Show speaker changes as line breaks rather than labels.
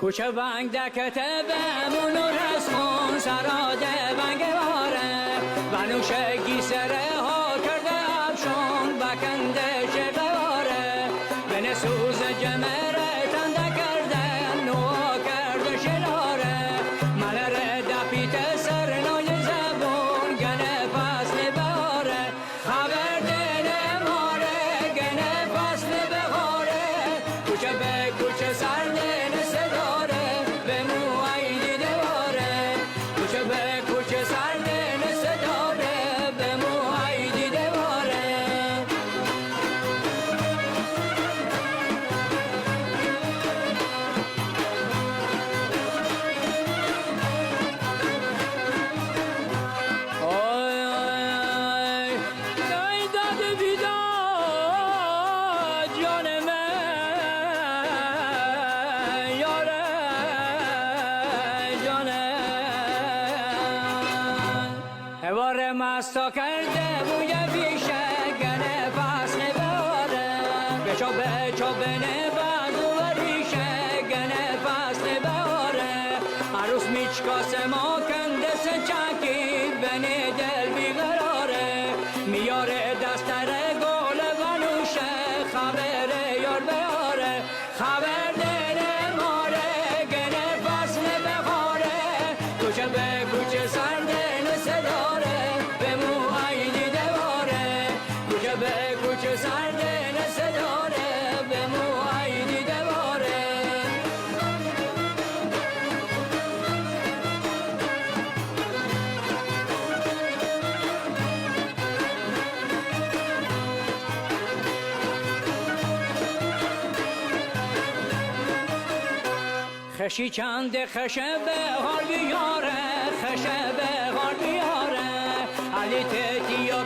کوچه بنگ دکته بمون و رسمون سراده بنگ واره بنوشه گیسره ها کرده افشون بکنده شقه واره بین سوز جمره تنده کرده نوا کرده شلاره ملره دپیت سر نوی زبون گنه فصل بهاره خبر دینه ماره گنه فصل بهاره کوچه به کوچه سرده واره مستا کرده بوی بیشه گنه فصل باره بچو بنه بازو وریشه گنه فصل باره عروس میچکا سما کنده سچکی بنه دل بیقراره میاره دستره گل ونوشه خبره یار بیاره خبر دل ماره گنه فصل بخاره کوچه به کوچه سرده به کوچه سرده نسه داره به موهای دیده باره خشی چند خشه به حال بیاره خشه به حال بیاره علی تیتیا